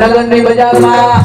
નગરની બજારમાં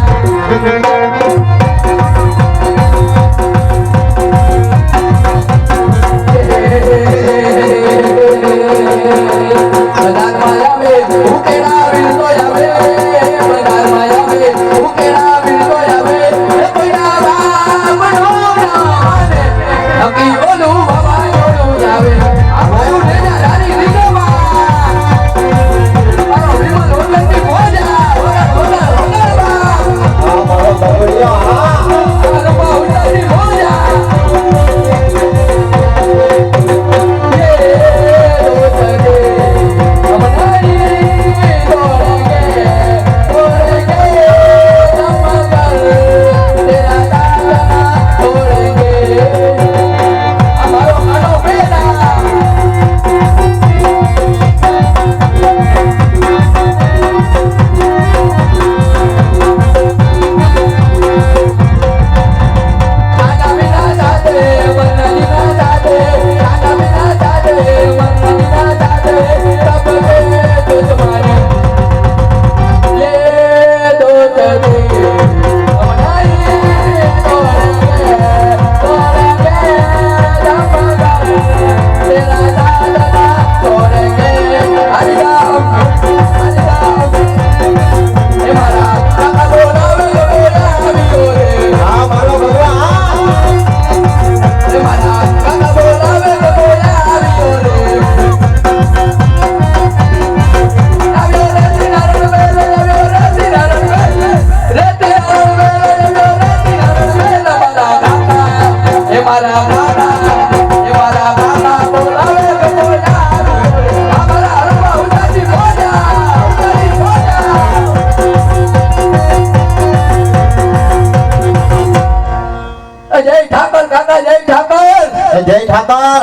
જય ઠાકર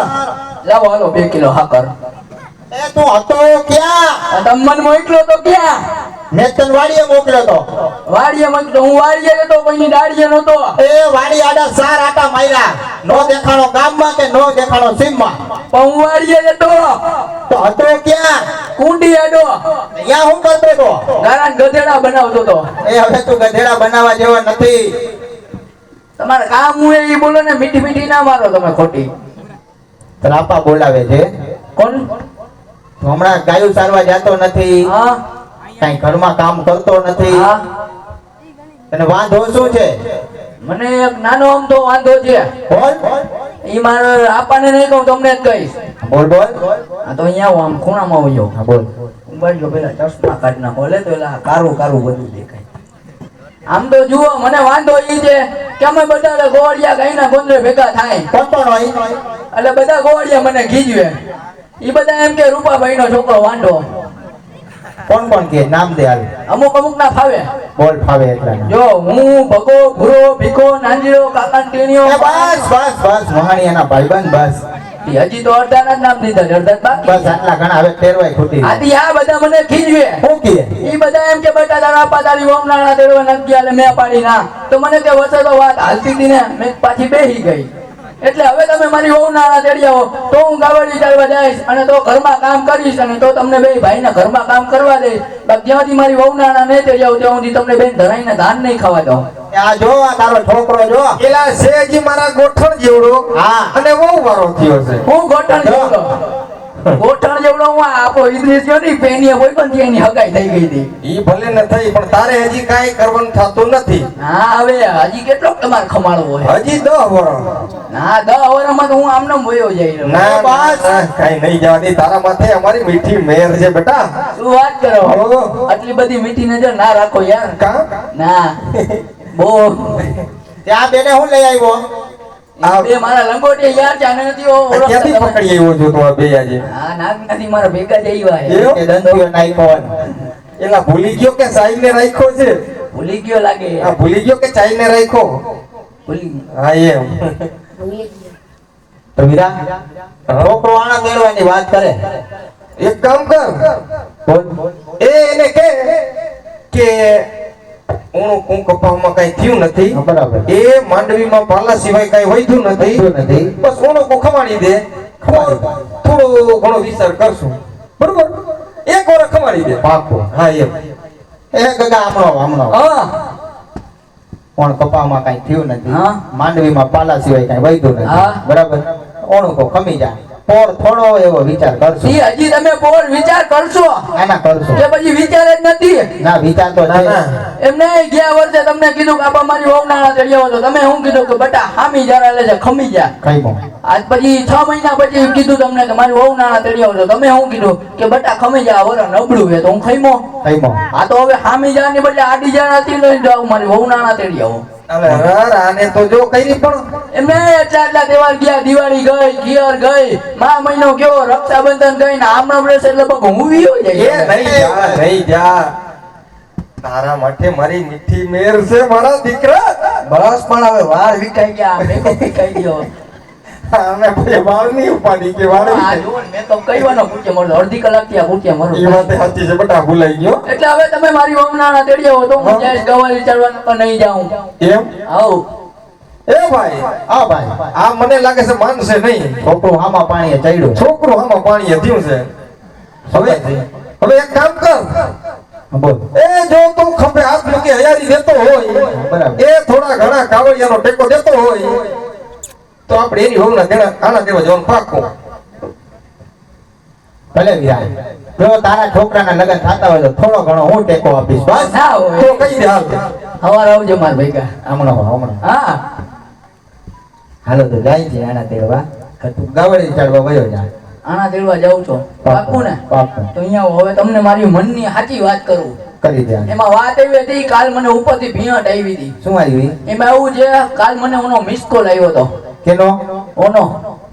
લાવો હાલો 2 કિલો હાકર. એ તું હતો ક્યાં? તમન મોકલો તો ક્યાં? મેં તને વાડીએ મોકલ્યો તો. વાડીએ મોકલો? હું વાડીએ હતો કોઈની દાડીએ નતો. એ વાડી આડા 4 આટા માર્યા, નો દેખાણો ગામમાં કે નો દેખાણો સીમમાં. પણ હું વાડીએ હતો. તો હતો ક્યાં? કુંડી આડો. અહીંયા હું કરતો તો? ગારાન ગધેડા બનાવતો તો. એ હવે તું ગધેડા બનાવવા જેવો નથી. તમારે કામ હું એ બોલો ને, મીઠી મીઠી ના મારો તમે ખોટી. ત્રાપા બોલાવે છે. કોણ? હમણાં ગાયું સારવા જતો નથી, હા, કઈ ઘરમાં કામ કરતો નથી. હા. તને વાંધો શું છે? મને એક નાનો અમથો વાંધો છે. બોલ. ઈ મારે આપાને નહીં કહું, તમને જ કહીશ. બોલ બોલ. આ તો અહીંયા આવું આમ ખૂણામાં આવજો. હા બોલ. ઉંબાડજો પેલા ચશ્મા કાઢ નાખો, લે તો એલા કારું કારું બધું દેખાય. આમ તો જુઓ, મને વાંધો ઈ છે કે અમે બધા ગોળિયા ગાયના ગોંદરે ભેગા થાય. કોતો નઈ એટલે બધા ગોળિયા મને ખીજવે. ઈ બધા એમ કે રૂપાભાઈ નો છોકરો વાંઢો. કોણ કોણ કે નામ દે હાલ. અમુક અમુક ના ફાવે. બોલ ફાવે એટલા. જો હું ભગો ભૂરો ભીખો નાંજીરો કાકા ટીણીઓ. બસ બસ બસ મહાણીયાના ભાઈબંધ બસ. હજી તો અડધાના જ નામ દીધા, અડધા બાકી. બસ આટલા ઘણા હવે ફેરવાય ખોટી. આથી આ બધા મને ખીજવે. શું કે? ઈ બધા એમ કે બેટા તારા આપા તારી ઓમનાણા દેડવા નથી ગયા, મેં પાડી ના. તો મને કે વસે તો વાત હાલતી હતી ને, મેં પાછી બેહી ગઈ. એટલે હવે તમે મારી ઓમનાણા તેડી આવો તો હું ગાવડી ચાલવા જઈશ અને તો ઘરમાં કામ કરીશ, અને તો તમને બે ભાઈને ઘરમાં કામ કરવા દઈશ. જ્યાંથી મારી ઓમનાણા નહીં તેડી આવો ત્યાં સુધી તમને બેન ધરાઈને ધાન નહીં ખાવા દઉં. આ જો આ તારો છોકરો જો એલા શેજી મારા ગોઠણ જેવડો હા. અને બહુ વારો થયો છે. હું ગોઠણ જેવડો ગોઠણ જેવડો હું આપણો ઇદ્રીસ ગયો ને પેનીએ કોઈ પણ એની હગાઈ થઈ ગઈ હતી. ઈ ભલે ન થઈ પણ તારે હજી કાંઈ કરવાનું થતું નથી. હા હવે હજી કેટલો તમારે ખમાડવો છે? હજી 10 વર્ષ. ના 10 વર્ષમાં તો હું આમનો વયો જઈ રહ્યો. ના બસ કાંઈ નહીં જવા દે. તારા માથે અમારી મીઠી મેર છે બેટા. શું વાત કરો? હો. આટલી બધી મીઠી નજર ના રાખો યાર. કા ના બહુ ત્યાં બેને હું લઈ આવ્યો આ બે મારા લંગોટી યાર જાણે નથી ઓળખતા ક્યાંથી તમે. પકડી આવ્યો છો તું આ બે આજે? હા નાગ નથી મારા ભેગા જ આવ્યા છે. એવું? કે દંડીઓ નાખ્યો એલા ભૂલી ગયો કે સાઈ ને રાખ્યો છે? ભૂલી ગયો લાગે. આ ભૂલી ગયો કે ચાઈ ને રાખ્યો? ભૂલી ગયો. હા એમ. તો વીરા છોકરો આણા મેળવાની વાત કરે એક કામ કર. બોલ એને કે ઊણું કું કપાવમાં કઈ થયું નથી. હા, બરાબર. એ માંડવીમાં પાલા સિવાય કઈ વધ્યું નથી. વધ્યું નથી. બસ ઊણું કું ખવાડી દે. થોડો ઘણો વિચાર કરશું. બરોબર? એક વાર ખવાડી દે. પાકો હા એમ. એ ગગા હમણો હા પણ કપામાં કઈ થયું નથી હા. માંડવીમાં પાલા સિવાય કઈ વધ્યું નથી હા. બરાબર ઓણું કો ખમી જાય પોર થોડો એવો વિચાર કરશું ઈ હજી તમે બોર વિચાર કરશો આના કરશું કે પછી વિચાર જ નથી? ના વિચાર તો ના, છે ના. એમને ગયા વર્ષે તમને કીધું કે આપા મારી વહુનાળા ચડ્યા હતો. તમે શું કીધું કે બટા હામી જરા લે છે ખમી જા. કઈમો આજ પછી 6 મહિના પછી કીધું તમને કે મારી વહુનાળા ચડ્યા હતો. તમે શું કીધું કે બટા ખમી જા વર નબળું છે તો હું ખઈમો. કઈમો આ તો હવે હામી જાની બદલે આડી જાનાથી લઈને જાઉં મારી વહુનાળા ચડ્યા હો. અલે યાર, આને તો જો કઈ પણ એમને એટલા તહેવાર ગયા, દિવાળી ગઈ, ઘિયર ગઈ, મા મહિનો ગયો, રક્ષાબંધન ગઈ ને આમનો બ્રેસ એટલે બગો હું વિયો એ જાય. નહીં જા. તારા માટે મારી મીઠી મેર છે મારા દીકરા. બસ પણ હવે વાર વિકાઈ ગયા, મેકઅપ વિકાઈ ગયો. આને પછી વાળની ઉપાડી કે આ વાળી. જુઓ ને મેકઅપ કઈવાનો પૂછે મરો અડધી કલાક થી આ પૂછે મરો. એ વાત સાચી છે બેટા, ભૂલાઈ ગયો. એટલે હવે તમે મારી વહુનાળા તેડી આવો તો હું જઈશ ગવાલી ચડવાનું તો નહીં જાઉં. એમ? આવ એ ભાઈ, હા ભાઈ આ મને લાગે છે માનશે નહીં. છોકરું આમાં પાણીએ ચડ્યું છોકરું આમાં પાણી થયું છે. હવે એક કામ કર. બોલ એ જો તું ખંભે હાથ મૂકી હયારી દેતો હોય, બરાબર. એ થોડા ઘણા કાવડિયાનો ટેકો દેતો હોય તો આપણે એની વહુના દેણા આના દેવા જવાનું પાક્કું. ભલે વિરાય જો તારા છોકરાના લગ્ન થતા હોય તો થોડો ઘણો હું ટેકો આપીશ બસ ના હોય તો કહી દે હાલ. સવાર આવજો મારા ભેગા. હમણાં હા હાલો તો જાય છે આના તેડવા ગાવડી ચડવા વયો જાય આના તેડવા જાઉં છો પાકું ને? પાક્કું. તો અહીંયા હવે તમને મારી મનની સાચી વાત કરું. કરી દે એમાં વાત એવી હતી કાલ મને ઉપરથી ભીંટ આવી હતી. શું આવી એમાં એવું છે કાલ મને ઓનો મિસ કોલ આવ્યો હતો. કેનો ઓનો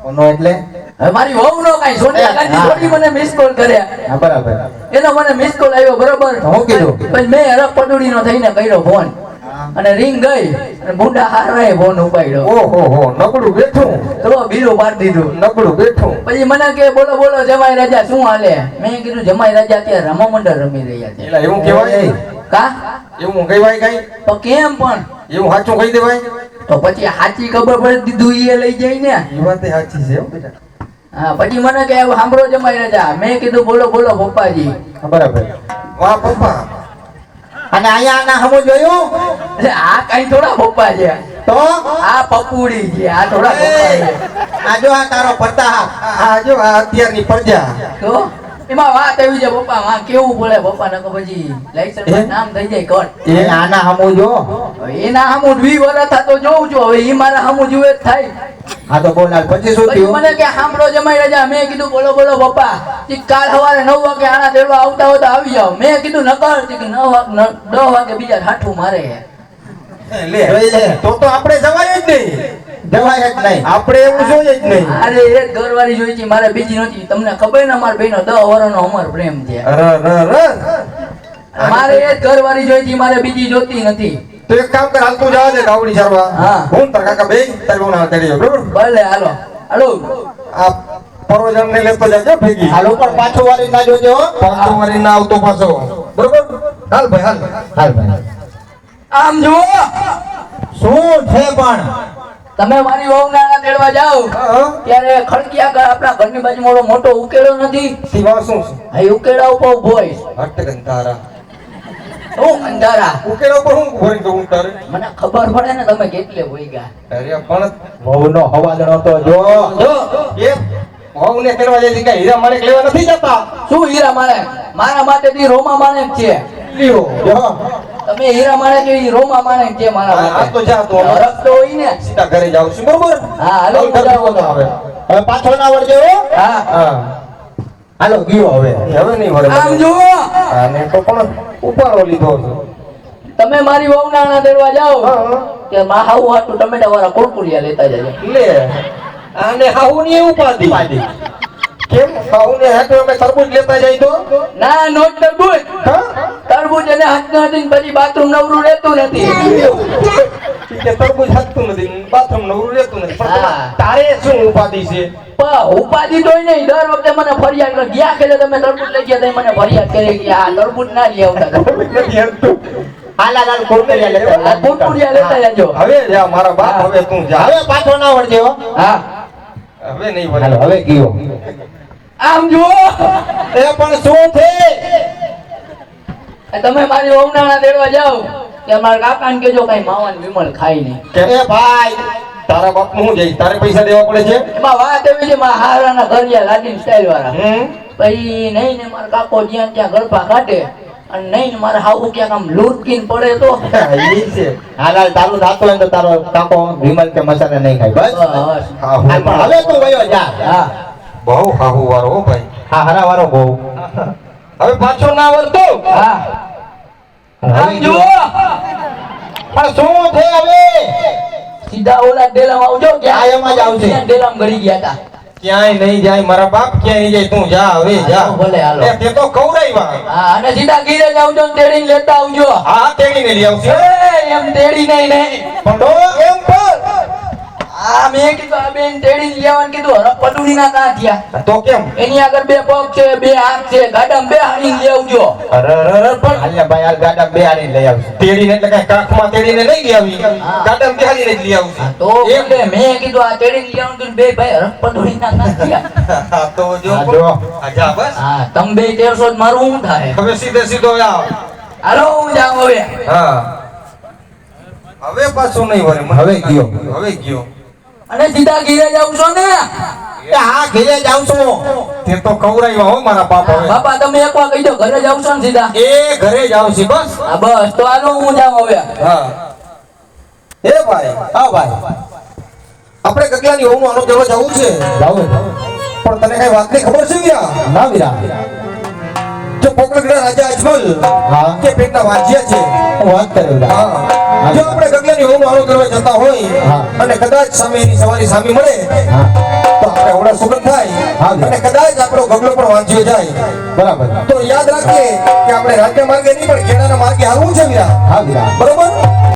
ઓનો એટલે હવે મારી વહુ નો કઈ સોનિયા ગાંધી હા. થોડી મને મિસ કોલ કર્યા. હા બરાબર એનો મને મિસ કોલ આવ્યો બરોબર. તો હું કીધું? પછી મેં હરખ પટુડી નો થઈને કર્યો ફોન અને રિંગ ગઈ અને બુંડા હારાએ ફોન ઉપાડ્યો. ઓહો હો, નબળું બેઠું, તો બીરું પાડી દીધું. નબળું બેઠું. પછી મને કે બોલો બોલો જમાઈ રાજા શું હાલે? મેં કીધું જમાઈ રાજા અત્યારે રમા મંડળ રમી રહ્યા છે. એલા એવું કહેવાય? કા એવું કહેવાય કઈ? તો કેમ પણ એવું સાચું કહી દેવાય? તો પછી સાચી ખબર પડી દીધું એ લઈ જાય ને. એ વાત સાચી છે હો બેટા. હા પછી મને કે એવું સાંભળો જમાઈ રાજા. મેં કીધું બોલો બોલો પપ્પાજી. હા, બરાબર વાહ પપ્પા. અને અહીંયા આના હમું જોયું એટલે આ કઈ થોડા પપ્પા છે? તો આ પપુડી છે, આ થોડા પપ્પા છે. આ જો આ તારો પ્રતાપ આ જો આ અત્યારની પ્રજા. તો એમાં વાત એવી છે પપ્પા માં કેવું બોલે પપ્પા ને પછી લાઈસન્સ માં નામ થઈ જાય કટ. એ આના હમું જો હવે એના સામું 20 વર્ષ થતો જોઉં છું. હવે ઈ મારા સામું જુએ જ થાય. આ તો બોલ હાલ પછી શું પછી થયું મને કે સાંભળો જમાઈ રાજા. મેં કીધું બોલો બોલો પપ્પા. ઈ કાલ સવારે 9 વાગે આના તેડવા આવતા હોય તો આવી જાવ. મેં કીધું નકર કે 9 વાગે 10 વાગે બીજા ઠાઠું મારે. લે જોઈ લે. તો આપણે જવાય જ નહીં. જવાય જ નહીં આપણે એવું જોઈએ જ નહીં. અરે એક ઘરવાળી જોઈ છે મારે બીજી નથી. તમને ખબર ને અમારા બેનો 10 વર્ષનો અમર પ્રેમ છે. મારે એક ઘરવાળી જોઈ છે મારે બીજી જોતી નથી. તો એક કામ કર, હાલ તું જવા દે ગાવડી ચારવા. હા. હું તાર કાકા બે તારી વહુના તેડી જાઉં, બરોબર? ભલે હાલો હાલો. આ પરોજન ને લેતો જાજો ભેગી. હાલ ઉપર પાછો વાળી ના જોજો હો. પાછો મારી ના આવતો પાછો, બરોબર? હાલ ભાઈ હાલ. હાલ ભાઈ આમ જુઓ શું છે પણ તમે મારી વહુના તેડવા જાઓ હા. ત્યારે ખડકિયા ઘર આપણા ઘરની બાજુમાં ઓલો મોટો ઉકેલો નથી? સીવા શું છે? આ ઉકેડા ઉપર ઉભો હોય. હટ ગંધારા. હું અંધારા ઉકેલા ઉપર હું ભરી દઉં તારે મને ખબર પડે ને તમે કેટલે હોઈ ગયા અરે પણ વહુનો હવાદણો તો જો જો એ વહુને કરવા જાય કે હીરા માણેક લેવા નથી જતા શું હીરા માણેક મારા માટે તી રોમા માણેક છે લ્યો જો તમે હીરા માણેક એ રોમા માણેક છે મારા આ માટે તો જા તું હરખ તો હોય ને સીધા ઘરે જાવ છું બરોબર હા, હાલો, ઘર જેવો ન આવે હવે પાછો ના વળજો હો. હા હા હાલો ગયો હવે હવે નહીં વળે આમ જુઓ આને તો પણ ઉપાડો લીધો છે તમે મારી વહુ નાણા દેવા જાઓ હા. કે માં હાઉ હાટુ ટમેટા વાળા કુરકુરિયા લેતા જજો લે આને હાહુ ની ઉપાધી કેમ હાહુ ને હાથે અમે તરબૂચ લેતા જાય તો ના નોટ તરબૂચ હા તરબૂચ એને હાથમાં હતી ને પછી બાથરૂમ નવરું રહેતું નથી કે તરબૂચ હાથતું નથી બાથરૂમ નવરું રહેતું નથી પણ હા. તારે શું ઉપાધિ છે ઉપાધિ તોય નહીં દર વખતે મને ફરિયાદ કરે ગયા કે તમે તરબૂચ લઈ ગયા તો મને ફરિયાદ કરી કે આ તરબૂચ ના લઈ આવતા નથી હાલતું. હાલા લાલ કુરકુરિયા લેતા આ કુરકુરિયા લેતા જજો હવે જા મારા બાપ હવે તું જા હવે પાછો ના વળજો હો. હા હવે નહીં હાલો વળે હવે ગયો આમ જુઓ એ પણ શું છે તમે મારી વહુ નાણા દેવા જાઓ કે મારા કાકાને કેજો કઈ માવાન વિમલ ખાય નહીં કે એ ભાઈ તારા બાપ નું જાય તારે પૈસા દેવા પડે છે એમાં વાત એવી છે મારા હારાના ઘરિયા લાડીને સ્ટાઈલ વાળા હમ પછી નહીં ને મારા કાકો જ્યાં ત્યાં ગરબા કાઢે અને નહીં ને મારા હાઉ ક્યાંક આમ લૂટકીને પડે તો ઈ છે હાલા તારું થાતું હોય ને તો તારો કાકો વિમલ કે મસાલા નહીં ખાય બસ બસ. હાહુ આ પણ હવે તું વયો જા હા બહુ હાહુ વાળો હો ભાઈ હા હરા વાળો બહુ હવે પાછો ના વળતો હા આમ જુઓ પણ શું છે હવે સીધા ઓલા ડેલામાં આવજો કે હા, એમાં જ આવશે. ત્યાં ડેલામાં ગળી ગયા હતા ક્યાંય નહીં જાય મારા બાપ ક્યાંય નહીં જાય તું જા હવે જા હાલો, ભલે, હાલો. એ તે તો કવરાયવા હા અને સીધા ગીરે જ આવજો ને તેડીને લેતા આવજો હા તેડીને લઈ આવશે એ, એમ તેડી નહીં પણ તો એમ પણ આ મેં કીધું આ બેન તેડીને લેવાનું કીધું હરખ પટુડીના કાં થયા તો કેમ એની આગળ બે પગ છે બે હાથ છે ગાડામાં બે હાડીને લઈ આવજો અરરરર પણ હાલ્યા ભાઈ હાલ ગાડા બે હારીને લઈ આવશે તેડીને એટલે કઈ કાખમાં તેડીને નહીં લઈ આવી ગાડામાં બેહાડીને જ લઈ આવશે તો એટલે મેં કીધું આ તેડીને લઈ આવવાનું કીધું બે ભાઈ હરખ પટુડીના કાં થયા હા તો જો હા, જો. હા, જા બસ હા તમે બે 1300 જ મારું શું થાય હવે સીધો આવ હાલો હું જાઉં હવે હા હવે પાછું નહીં વળે મને. હવે ગયો. હવે ગયો અને સીધા ઘીરે જાઉં છો ને એ હા ઘરે જાઉં છું તે તો કવરાયવા હો મારા બાપ હવે બાપા તમે એકવાર કહી દો ઘરે જાઉં છો ને સીધા એ ઘરે જ આવશે બસ હા બસ તો હાલો હું જાઉં હવે હા એ ભાઈ હા ભાઈ આપણે ગગલાની વહુનો આનો દેવા જવું છે જાઉં પણ તને કઈ વાતની ખબર છે વીરા ના વિરા જો પોકળગઢ રાજા અજમલ હા કે પેટના વાજ્યા છે હું વાત કર્યો વિરા હા જો આપણે ગગલાની વહુનો આનો કરવા જતા હોય હા. અને કદાચ સામે એની સવારી સામે મળે હા તો આપણે ઓડા સુગંધ થાય હા. અને કદાચ આપણો ગગલો પણ વાંચ્યો જાય બરાબર તો યાદ રાખીએ કે આપણે રાજ્ય માર્ગે નહીં પણ ખેડાના માર્ગે હાલવું છે વીરા હા વિરા બરોબર